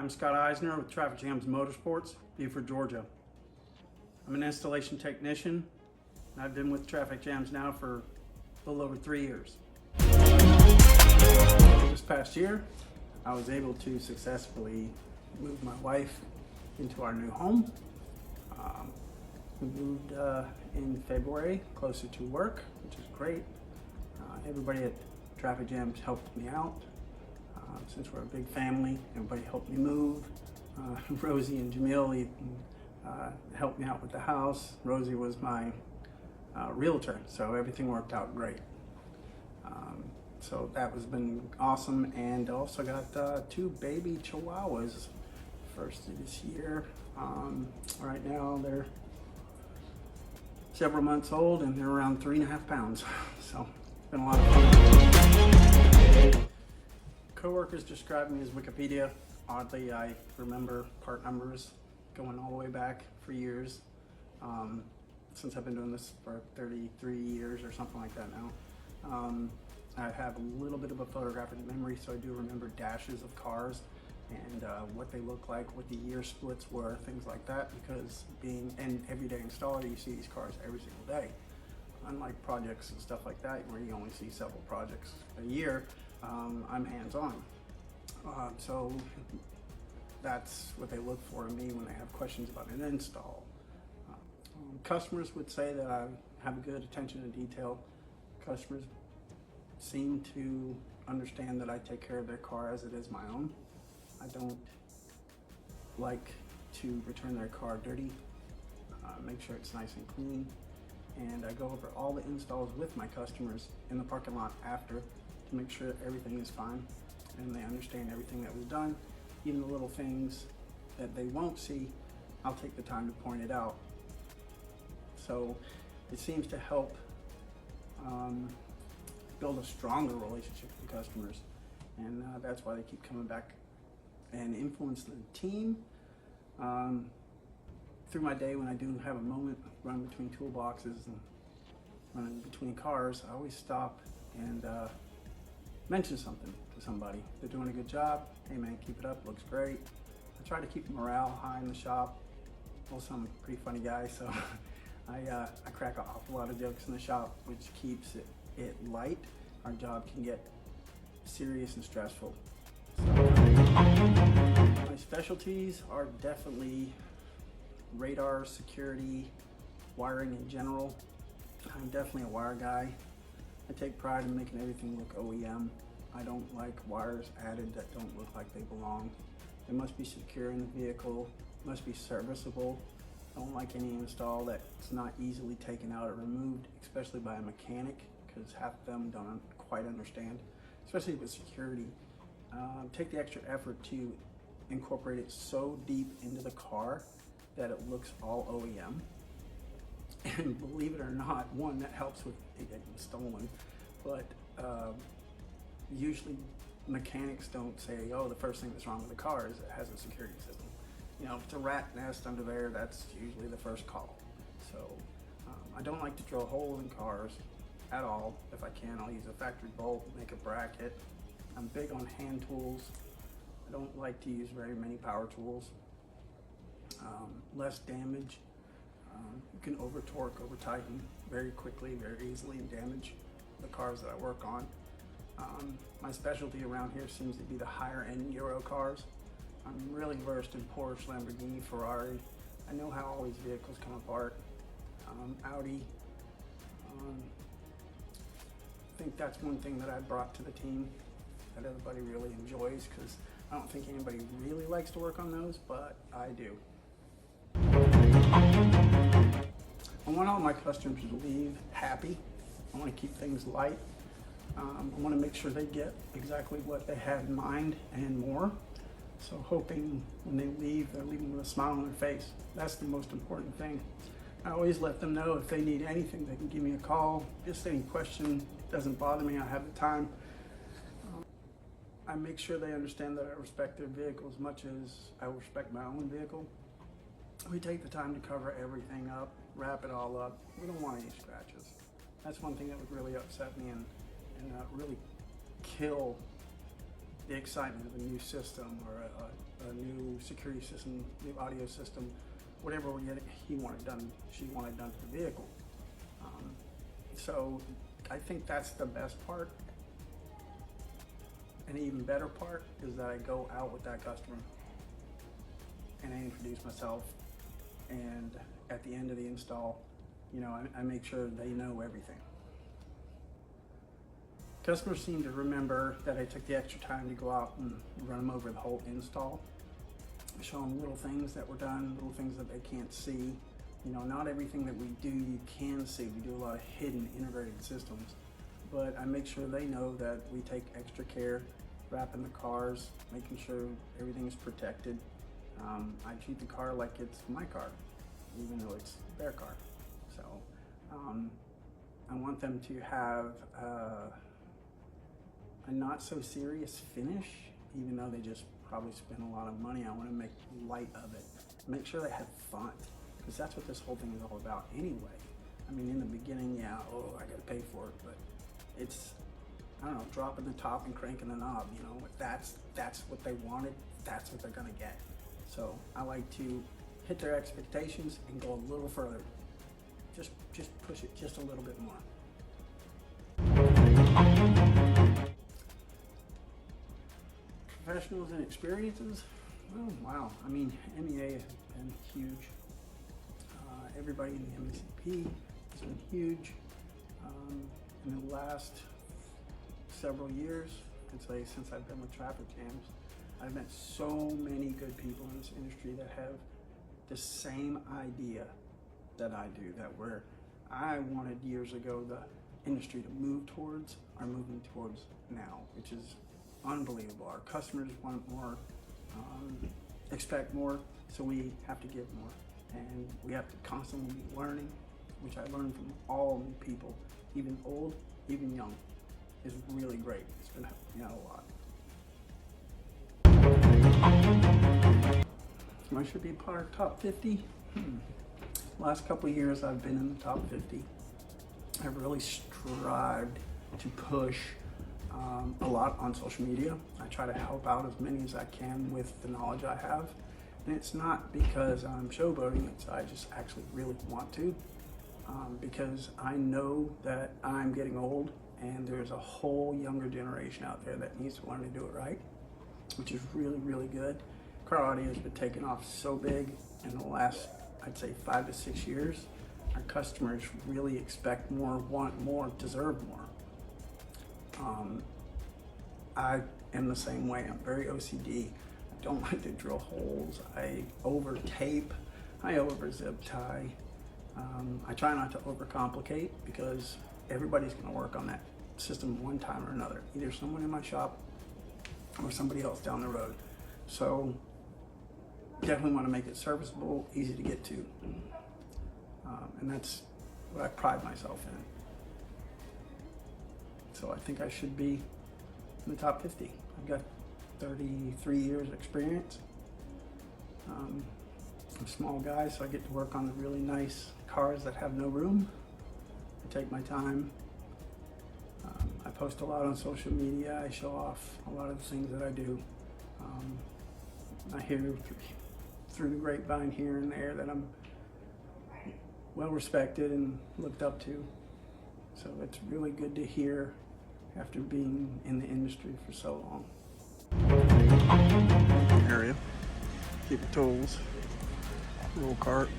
I'm Scott Eisner with Traffic Jams Motorsports, Buford, Georgia. I'm an installation technician, and I've been with Traffic Jams now for a little over 3 years. This past year, I was able to successfully move my wife into our new home. We moved in February, closer to work, which is great. Everybody at Traffic Jams helped me out. Since we're a big family, everybody helped me move. Rosie and Jamil helped me out with the house. Rosie was my realtor, so everything worked out great. So that has been awesome, and also got 2 baby chihuahuas first of this year. Right now they're several months old and they're around 3.5 pounds. So it's been a lot of fun. Coworkers describe me as Wikipedia. Oddly, I remember part numbers going all the way back for years. Since I've been doing this for 33 years or something like that now. I have a little bit of a photographic memory, so I do remember dashes of cars and what they look like, what the year splits were, things like that, because being an everyday installer, you see these cars every single day. Unlike projects and stuff like that, where you only see several projects a year, I'm hands-on. So that's what they look for in me when they have questions about an install. Customers would say that I have a good attention to detail. Customers seem to understand that I take care of their car as it is my own. I don't like to return their car dirty, make sure it's nice and clean, and I go over all the installs with my customers in the parking lot after to make sure that everything is fine and they understand everything that was done. Even the little things that they won't see, I'll take the time to point it out. So it seems to help build a stronger relationship with the customers, and that's why they keep coming back and influence the team. Through my day, when I do have a moment run between toolboxes and running between cars, I always stop and mention something to somebody. They're doing a good job. Hey man, keep it up, looks great. I try to keep morale high in the shop. Also, I'm a pretty funny guy, so I crack an awful lot of jokes in the shop, which keeps it light. Our job can get serious and stressful. So, my specialties are definitely radar, security, wiring in general. I'm definitely a wire guy. I take pride in making everything look OEM. I don't like wires added that don't look like they belong. They must be secure in the vehicle, must be serviceable. I don't like any install that's not easily taken out or removed, especially by a mechanic, because half of them don't quite understand, especially with security. Take the extra effort to incorporate it so deep into the car that it looks all OEM. And believe it or not, one, that helps with it getting stolen, but usually mechanics don't say, oh, the first thing that's wrong with the car is it has a security system. You know, if it's a rat nest under there, that's usually the first call. So I don't like to drill holes in cars at all. If I can, I'll use a factory bolt, make a bracket. I'm big on hand tools. I don't like to use very many power tools. Less damage. You can over torque, over tighten very quickly, very easily, and damage the cars that I work on. My specialty around here seems to be the higher end Euro cars. I'm really versed in Porsche, Lamborghini, Ferrari. I know how all these vehicles come apart. Audi. I think that's one thing that I brought to the team that everybody really enjoys, because I don't think anybody really likes to work on those, but I do. I want all my customers to leave happy. I want to keep things light. I want to make sure they get exactly what they had in mind and more. So hoping when they leave, they're leaving with a smile on their face. That's the most important thing. I always let them know if they need anything, they can give me a call. Just any question doesn't bother me. I have the time. I make sure they understand that I respect their vehicle as much as I respect my own vehicle. We take the time to cover everything up, wrap it all up. We don't want any scratches. That's one thing that would really upset me and really kill the excitement of a new system or a new security system, new audio system, whatever he wanted done, she wanted done to the vehicle. So I think that's the best part. An even better part is that I go out with that customer and I introduce myself, and at the end of the install, you know, I make sure they know everything. Customers seem to remember that I took the extra time to go out and run them over the whole install, show them little things that were done, little things that they can't see. You know, not everything that we do you can see. We do a lot of hidden integrated systems, but I make sure they know that we take extra care wrapping the cars, making sure everything's protected. I treat the car like it's my car, even though it's their car. So I want them to have a not so serious finish, even though they just probably spent a lot of money. I want to make light of it, make sure they have fun, because that's what this whole thing is all about anyway. I mean, in the beginning, yeah, oh, I gotta pay for it, but it's, I don't know, dropping the top and cranking the knob, you know, that's what they wanted, that's what they're gonna get. So I like to hit their expectations and go a little further. Just push it just a little bit more. Professionals and experiences, oh wow, I mean, MEA has been huge. Everybody in the MECP has been huge. In the last several years, I'd say since I've been with traffic jams, I've met so many good people in this industry that have the same idea that I do, that where I wanted years ago the industry to move towards, are moving towards now, which is unbelievable. Our customers want more, expect more, so we have to give more. And we have to constantly be learning, which I learn from all new people, even old, even young, is really great. It's been helping me out a lot. I should be part of top 50. Last couple of years I've been in the top 50. I've really strived to push a lot on social media. I try to help out as many as I can with the knowledge I have. And it's not because I'm showboating, it's I just actually really want to, because I know that I'm getting old and there's a whole younger generation out there that needs to learn to do it right, which is really, really good. Car audio has been taking off so big in the last, I'd say 5 to 6 years. Our customers really expect more, want more, deserve more. I am the same way. I'm very OCD. I don't like to drill holes. I over tape. I over zip tie. I try not to overcomplicate, because everybody's going to work on that system one time or another. Either someone in my shop or somebody else down the road. So definitely want to make it serviceable, easy to get to. And that's what I pride myself in. So I think I should be in the top 50. I've got 33 years experience. I'm a small guy, so I get to work on the really nice cars that have no room. I take my time. I post a lot on social media. I show off a lot of the things that I do. I hear through the grapevine here and there that I'm well respected and looked up to. So it's really good to hear after being in the industry for so long. Area, keep your tools, roll cart,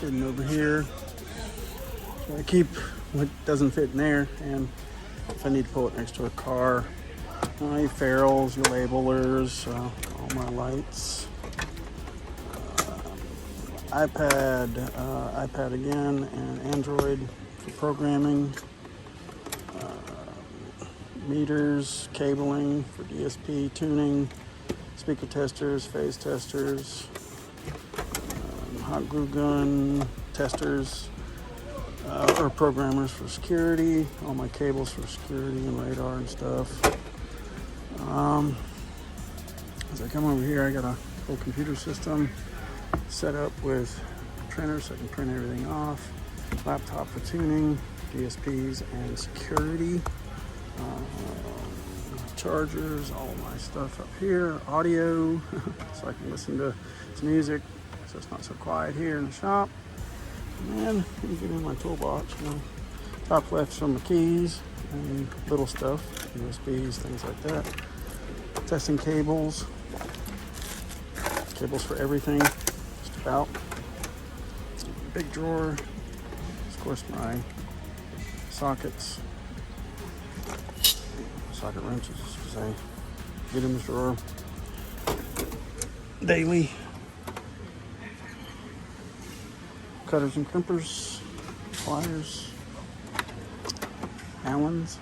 hidden over here. So I keep what doesn't fit in there, and if I need to pull it next to a car, my ferrules, your labelers, all my lights, iPad again, and Android for programming, meters, cabling for DSP, tuning, speaker testers, phase testers, hot glue gun testers, or programmers for security, all my cables for security and radar and stuff. As I come over here, I got a whole computer system set up with printers so I can print everything off, laptop for tuning, DSPs and security, chargers, all my stuff up here, audio, so I can listen to some music, so it's not so quiet here in the shop. And then let me get in my toolbox. Top left, some of my keys and little stuff, USBs, things like that. Testing cables for everything, just about. Big drawer, of course, my sockets, socket wrenches, because I get in this drawer daily. Cutters and crimpers, pliers, Allens,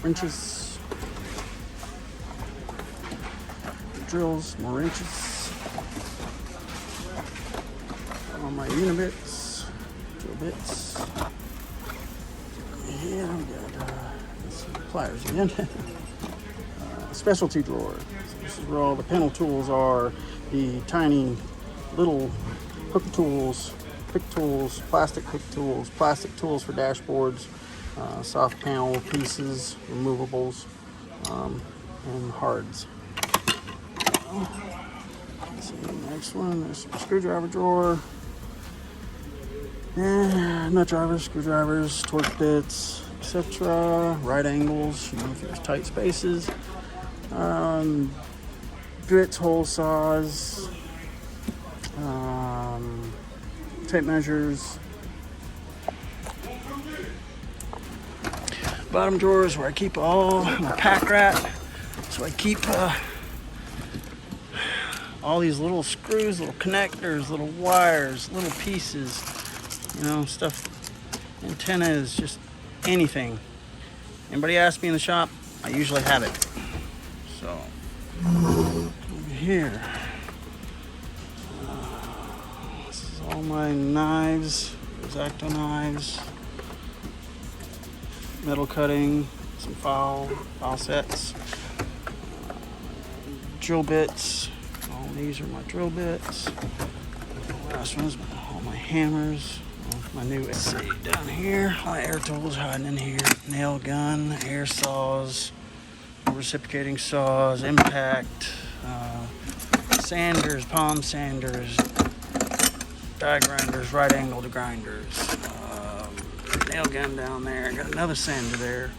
wrenches, drills, more wrenches, all my unibits, drill bits. Here we got some pliers again. Specialty drawer. So this is where all the panel tools are, the tiny little hook tools, pick tools, plastic pick tools, plastic tools for dashboards, soft panel pieces, removables, and hards. Let's see, the next one, there's a screwdriver drawer. Nut drivers, screwdrivers, torque bits, etc. Right angles, if there's tight spaces. Bits, hole saws, tape measures. Bottom drawer is where I keep all my pack rat. So I keep all these little screws, little connectors, little wires, little pieces, stuff, antennas, just anything. Anybody asks me in the shop, I usually have it. So, over here, this is all my knives, X-Acto knives, metal cutting, some file sets, drill bits. All these are my drill bits. The last one's all my hammers. My new, let's see, down here, my air tools hiding in here. Nail gun, air saws, reciprocating saws, impact, sanders, palm sanders, die grinders, right angled grinders, nail gun down there. Got another sander there.